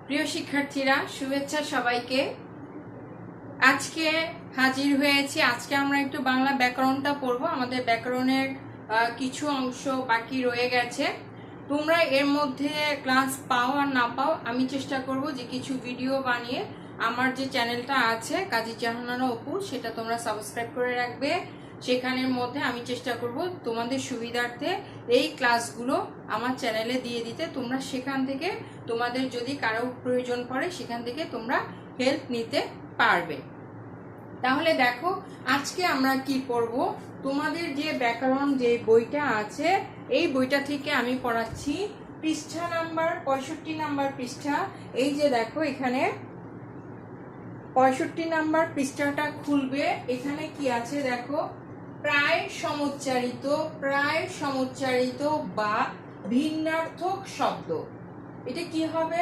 প্রিয় শিক্ষার্থীরা, শুভেচ্ছা সবাইকে। আজকে হাজির হয়েছি। আজকে আমরা একটু বাংলা ব্যাকরণটা পড়বো। আমাদের ব্যাকরণের কিছু অংশ বাকি রয়ে গেছে। তোমরা এর মধ্যে ক্লাস পাও আর না পাও, আমি চেষ্টা করব যে কিছু ভিডিও বানিয়ে আমার যে চ্যানেলটা আছে কাজী জাহানারা অপু, সেটা তোমরা সাবস্ক্রাইব করে রাখবে। সেখানের মধ্যে আমি চেষ্টা করব তোমাদের সুবিধার্থে এই ক্লাসগুলো আমার চ্যানেলে দিয়ে দিতে। তোমরা সেখান থেকে তোমাদের যদি কারো প্রয়োজন পড়ে সেখান থেকে তোমরা হেল্প নিতে পারবে। তাহলে দেখো আজকে আমরা কি পড়ব। তোমাদের যে ব্যাকরণ যে বইটা আছে এই বইটা থেকে আমি পড়াচ্ছি পৃষ্ঠা নাম্বার 65 নাম্বার পৃষ্ঠা। এই যে দেখো এখানে 65 নাম্বার পৃষ্ঠাটা খুলবে। এখানে কি আছে দেখো, প্রায় সমুচ্চারিত বা ভিন্নার্থক শব্দ। এটা কি হবে?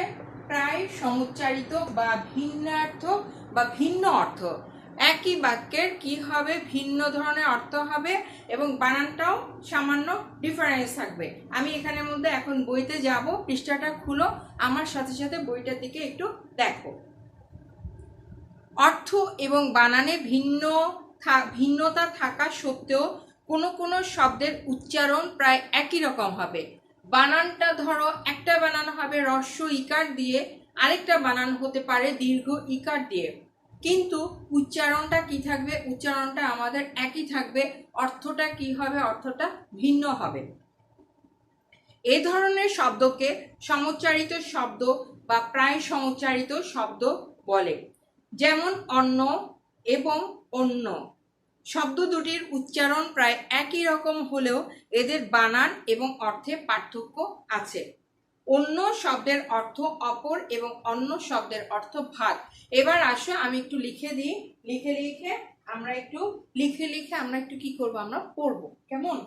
প্রায় সমুচ্চারিত বা ভিন্নার্থক বা ভিন্ন অর্থ। একই বাক্যের কি হবে, ভিন্ন ধরনের অর্থ হবে এবং বানানটাও সামান্য ডিফারেন্স থাকবে। আমি এখানের মধ্যে এখন বইতে যাব, পৃষ্ঠাটা খুলো, আমার সাথে সাথে বইটার দিকে একটু দেখো। অর্থ এবং বানানে ভিন্নতা থাকা সত্ত্বেও কোনো কোনো শব্দের উচ্চারণ প্রায় একই রকম হবে। বানানটা ধরো একটা বানান হবে হ্রস্ব ইকার দিয়ে, আরেকটা বানান হতে পারে দীর্ঘ ইকার দিয়ে, কিন্তু উচ্চারণটা কি থাকবে? উচ্চারণটা আমাদের একই থাকবে। অর্থটা কি হবে? অর্থটা ভিন্ন হবে। এ ধরনের শব্দকে সমুচ্চারিত শব্দ বা প্রায় সমুচ্চারিত শব্দ বলে। যেমন অন্য এবং অন্য শব্দ দুটির উচ্চারণ প্রায় একই রকম হলেও এদের বানান এবং অর্থে পার্থক্য আছে। অন্য শব্দের অর্থ অপর এবং অন্য শব্দের অর্থ ভাগ। এবার আসো আমি একটু লিখে দিই, লিখে আমরা একটু কি করব, আমরা পড়বো। কেমন?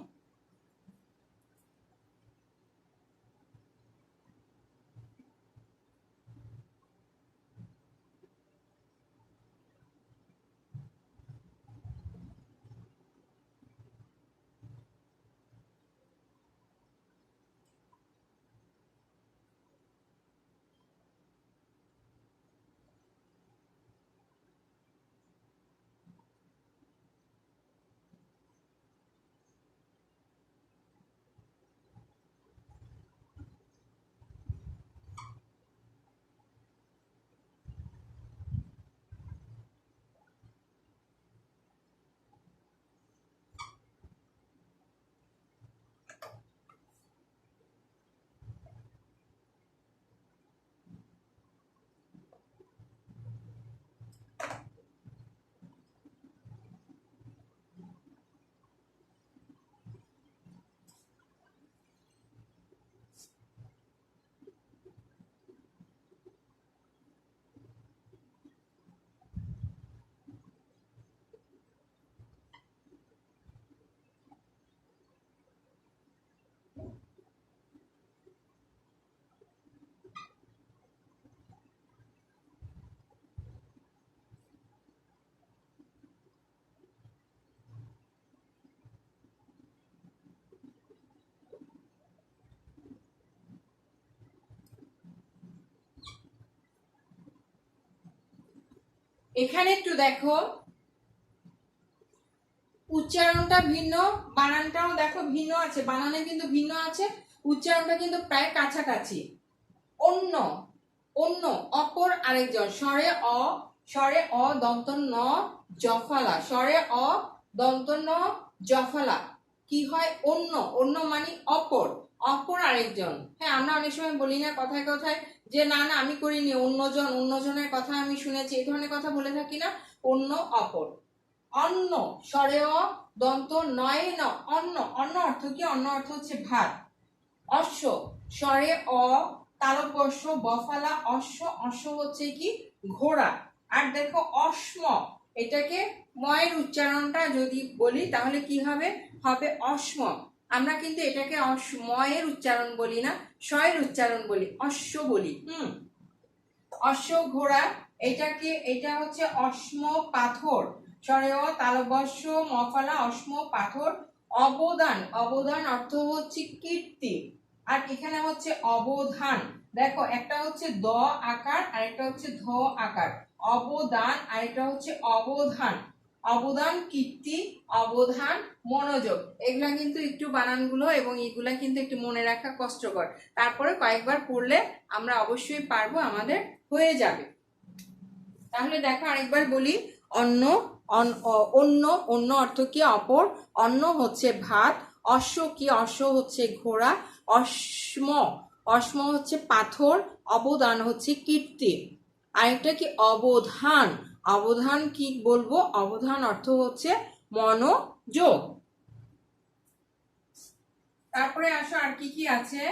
এখানে একটু দেখো, উচ্চারণটা ভিন্ন, বানানটাও দেখো ভিন্ন আছে, বানানে কিন্তু ভিন্ন আছে, উচ্চারণটা কিন্তু প্রায় কাছাকাছি। অন্য অন্য অপর আরেকজন, স্বরে অ দন্ত ন জফালা, স্বরে অ দন্ত ন জফালা কি হয়? অন্য। অন্য মানে অপর আরেকজন। হ্যাঁ, আমরা অনেক সময় বলি না কথায় কথায় যে না আমি করিনি, অন্যজনের কথা আমি শুনেছি, এই ধরনের কথা বলে থাকি না? অন্য, অপর। অন্য, স্বরে অ দন্ত নয় ন, অন্য অর্থ কি? অন্য অর্থ হচ্ছে ভাত। অশ্ব, স্বরে অ তালব্য বফালা অশ্ব হচ্ছে কি? ঘোড়া। আর দেখো অশ্ম, এটাকে ময়ের উচ্চারণটা যদি বলি তাহলে কি হবে? হবে অশ্ম। আমরা কিন্তু এটাকে ময়ের উচ্চারণ বলি না, শয়ের উচ্চারণ বলি, অশ্ব বলি। অশ্ব, ঘোড়া। এটা হচ্ছে অশ্ম পাথর, স্বরে অ তালব্য মফালা অশ্ম পাথর। অবদান অর্থ হচ্ছে কীর্তি, আর এখানে হচ্ছে অবধান। দেখো একটা হচ্ছে দ আকার আর একটা হচ্ছে ধ আকার, অবদান আর এটা হচ্ছে অবধান। অবদান কীর্তি, অবধান মনোযোগ, এগুলা কিন্তু একটু বানানগুলো এবং এগুলা কিন্তু একটু মনে রাখা কষ্টকর, তারপরে কয়েকবার পড়লে আমরা অবশ্যই পারবো, আমাদের হয়ে যাবে। তাহলে দেখো আরেকবার বলি, অন্ন, অন্য, অন্য অর্থ কি অপর, অন্ন হচ্ছে ভাত, অশ্ব কি, অশ্ব হচ্ছে ঘোড়া, অশ্ম, অশ্ম হচ্ছে পাথর, অবদান হচ্ছে কীর্তি, আরেকটা কি অবধান, অবধান কি বলবো, অবধান অর্থ হচ্ছে মনোযোগ। তারপরে আসো আর কি কি আছে।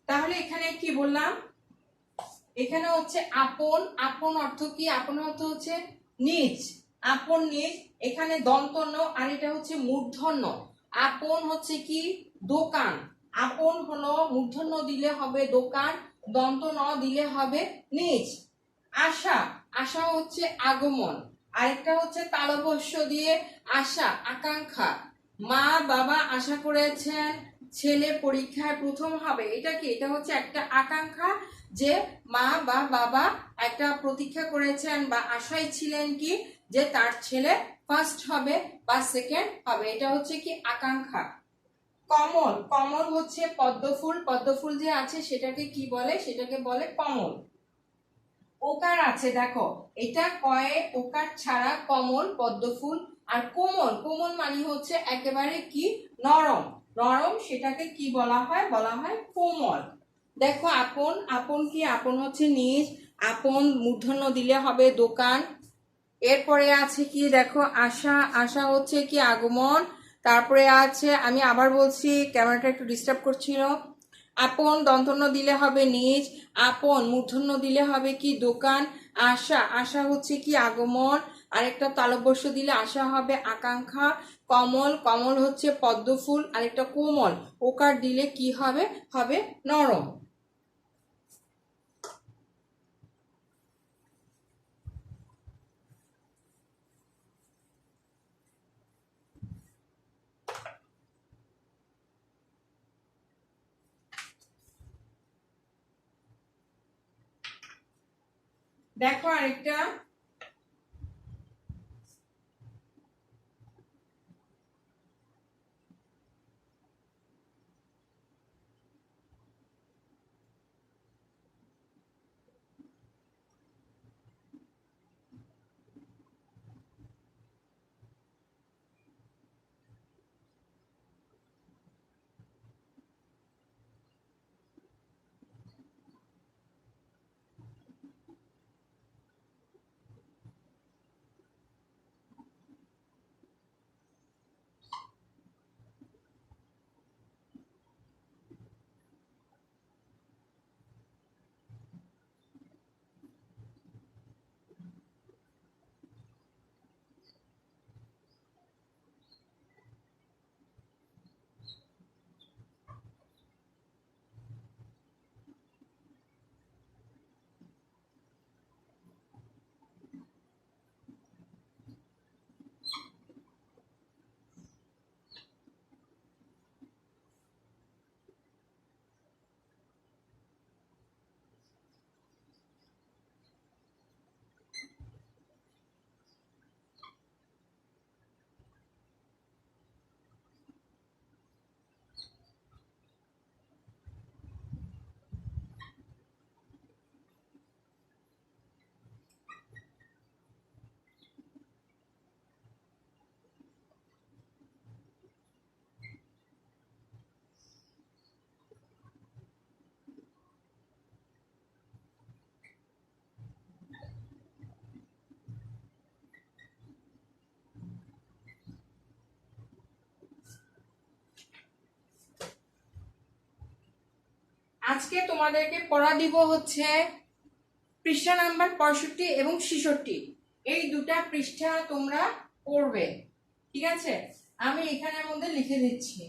তাহলে এখানে কি বললাম, এখানে হচ্ছে আপন, আপন অর্থ কি, আপন অর্থ হচ্ছে নিজ, আপন নিজ, এখানে দন্তন্য আর এটা হচ্ছে মূর্ধন্য। আপন হচ্ছে কি দোকান, আপন হলো মূর্ধন্য দিলে হবে দোকান, দন্ত ন দিলে হবে নিজ। আশা, আশা হচ্ছে আগমন, আরেকটা হচ্ছে তালবস্য দিয়ে আশা, আকাঙ্ক্ষা। মা বাবা আশা করেছেন ছেলে পরীক্ষায় প্রথম হবে, এটা কি, এটা হচ্ছে একটা আকাঙ্ক্ষা, যে মা বা বাবা একটা প্রতীক্ষা করেছেন বা আশায় ছিলেন কি যে তার ছেলে ফার্স্ট হবে বা সেকেন্ড হবে, এটা হচ্ছে কি আকাঙ্ক্ষা। কমল, কমল হচ্ছে পদ্মফুল, পদ্মফুল যে আছে সেটাকে কি বলে, সেটাকে বলে কমল। ওকার আছে দেখো, এটা কয়ে ওকার ছাড়া কমল, পদ্মফুল। আর কোমল, কোমল মানে হচ্ছে একেবারে কি নরম, নরম, সেটাকে কি বলা হয়, বলা হয় কোমল। দেখো আপন, আপন কি, আপন হচ্ছে নিজ, আপন মূর্ধন্য দিলে হবে দোকান। এরপরে আছে কি দেখো আশা, আশা হচ্ছে কি আগমন। তারপরে আছে, আমি আবার বলছি, ক্যামেরাটা একটু ডিস্টার্ব করছিল। আপন দন্তন্য দিলে হবে নিজ, আপন মূর্ধন্য দিলে হবে কি দোকান। আশা, আশা হচ্ছে কি আগমন, আরেকটা তালব্যস্য দিলে আশা হবে আকাঙ্ক্ষা। কমল, কমল হচ্ছে পদ্মফুল, আরেকটা কোমল, ওকার দিলে কি হবে, হবে নরম। দেখো আরেকটা, আজকে তোমাদেরকে পড়া দিব হচ্ছে পৃষ্ঠা নাম্বার 65 এবং 66, এই দুটা পৃষ্ঠা তোমরা পড়বে, ঠিক আছে? আমি এখানের মধ্যে লিখে দিচ্ছি।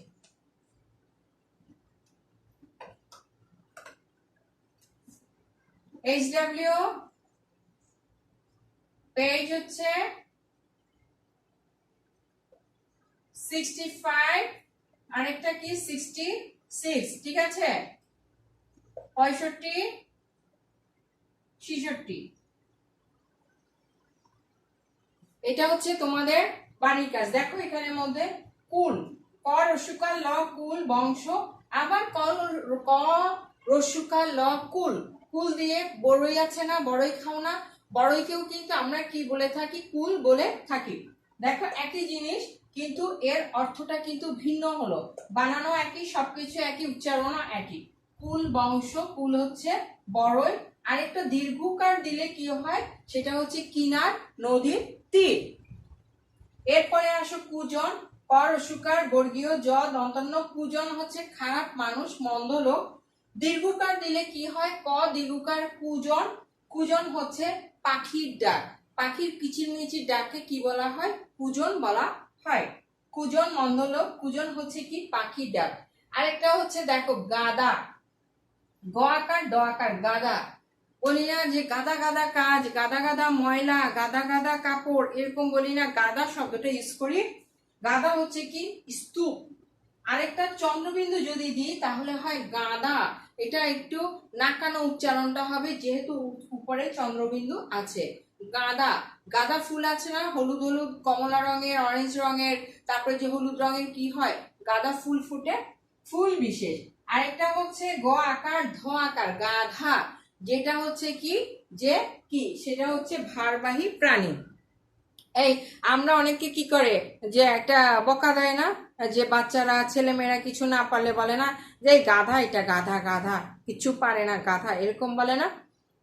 HW পেজ হচ্ছে 65, আরেকটা কি 66, ঠিক আছে? 65 66, এটা হচ্ছে তোমাদের বাড়ির কাজ। দেখো এখানের মধ্যে কুল, ক রস্যকার ল কুল বংশ, আবার ক রস্যকার ল কুল, কুল দিয়ে বড়ই আছে না, বড়ই খাও না, বড়ইকেও কিন্তু আমরা কি বলে থাকি, কুল বলে থাকি। দেখো একই জিনিস কিন্তু এর অর্থটা কিন্তু ভিন্ন হলো, বানানো একই, সবকিছু একই, উচ্চারণও একই। কুল বংশ, কুল হচ্ছে বড়ই, আরেকটা দীর্ঘকার দিলে কি হয়, সেটা হচ্ছে কিনার, নদীর তীর। এরপরে আসো কুজন, ক রস্যকার বর্গীয় জ দন্তান্ন, কুজন হচ্ছে খারাপ মানুষ, মন্দ লোক। দীর্ঘকার দিলে কি হয়, ক দীর্ঘকার কুজন, কুজন হচ্ছে পাখির ডাক, পাখির কিচিরমিচির ডাকে কি বলা হয়, কুজন বলা হয়। কুজন মন্দ লোক, কুজন হচ্ছে কি পাখির ডাক। আরেকটা হচ্ছে দেখো গাদা, গ আকার দ আকার, গাদা বলি না যে গাদা গাদা কাজ, গাদা গাদা ময়লা, গাদা গাদা কাপড়, এরকম বলি না, গাদা শব্দটা ইউজ করি। গাদা হচ্ছে কি স্তূপ। আরেকটা চন্দ্রবিন্দু যদি দিই তাহলে হয় গাদা, এটা একটু নাকানো উচ্চারণটা হবে যেহেতু উপরে চন্দ্রবিন্দু আছে। গাদা, গাদা ফুল আছে না, হলুদ হলুদ কমলা রঙের, অরেঞ্জ রঙের, তারপরে যে হলুদ রঙের কি হয়, গাদা ফুল ফুটে, ফুল বিশেষ। আরেকটা হচ্ছে গ আকার ধ আকার, গাধা, যেটা হচ্ছে কি, যে কি, সেটা হচ্ছে ভারবাহী প্রাণী। এই আমরা অনেকে কি করে, যে একটা বকা দেয় না, যে বাচ্চারা ছেলে মেয়েরা কিছু না পারলে বলে না যে গাধা, এটা গাধা, গাধা কিছু পারে না, গাধা, এরকম বলে না।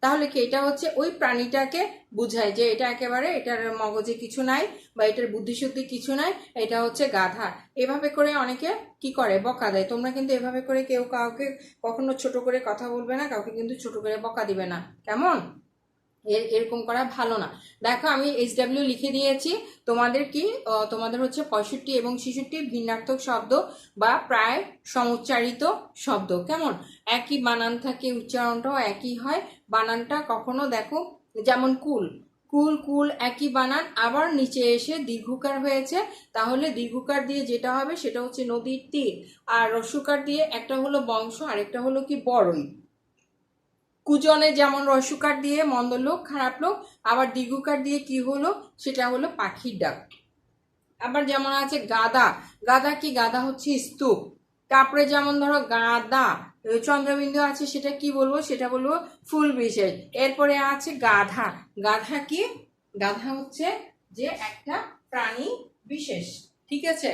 তাহলে কি এটা হচ্ছে ওই প্রাণীটাকে বুঝায় যে এটা একেবারে, এটার মগজে কিছু নাই বা এটার বুদ্ধিশুদ্ধি কিছু নাই, এটা হচ্ছে গাধা। এভাবে করে অনেকে কি করে, বকা দেয়। তোমরা কিন্তু এভাবে করে কেউ কাউকে কখনো ছোট করে কথা বলবে না, কাউকে কিন্তু ছোট করে বকা দিবে না, কেমন? এরকম করা ভালো না। দেখো আমি HW লিখে দিয়েছি, তোমাদের কি, তোমাদের হচ্ছে 65 এবং 66 ভিন্নার্থক শব্দ বা প্রায় সমুচ্চারিত শব্দ, কেমন? একই বানান থাকে, উচ্চারণটাও একই হয়, বানানটা কখনো দেখো যেমন কুল, কুল কুল একই বানান, আবার নিচে এসে দীর্ঘকার হয়েছে, তাহলে দীর্ঘকার দিয়ে যেটা হবে সেটা হচ্ছে নদীর তীর, আর রস্যকার দিয়ে একটা হলো বংশ, আরেকটা হলো কি বড়ই। কুজনে যেমন রস্যকার দিয়ে মন্দ লোক, খারাপ লোক, আবার দীর্ঘকার দিয়ে কি হলো, সেটা হলো পাখির ডাক। আবার যেমন আছে গাদা, গাদা কি, গাদা হচ্ছে স্তূপ। তারপরে যেমন ধরো গাদা চন্দ্রবিন্দু আছে, সেটা কি বলবো, সেটা বলবো ফুল বিশেষ। এরপরে আছে গাধা, গাধা কি, গাধা হচ্ছে যে একটা প্রাণী বিশেষ, ঠিক আছে?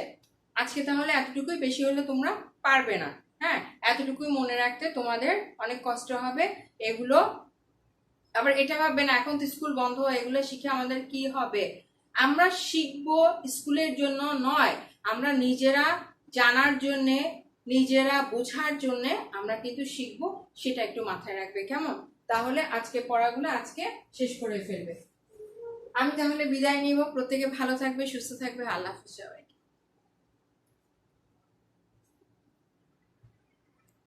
আজকে তাহলে এতটুকুই, বেশি হলে তোমরা পারবে না, হ্যাঁ, এতটুকুই মনে রাখতে তোমাদের অনেক কষ্ট হবে এগুলো। আবার এটা ভাববে না এখন তো স্কুল বন্ধ, এগুলো শিখে আমাদের কি হবে। আমরা শিখবো স্কুলের জন্য নয়, আমরা নিজেরা জানার জন্যে, নিজেরা বোঝার জন্যে আমরা কিন্তু শিখবো, সেটা একটু মাথায় রাখবে, কেমন? তাহলে আজকে পড়াগুলো আজকে শেষ করে ফেলবে। আমি তাহলে বিদায় নিব, প্রত্যেকে ভালো থাকবে, সুস্থ থাকবে, আল্লাহ হাফেজ সবাই।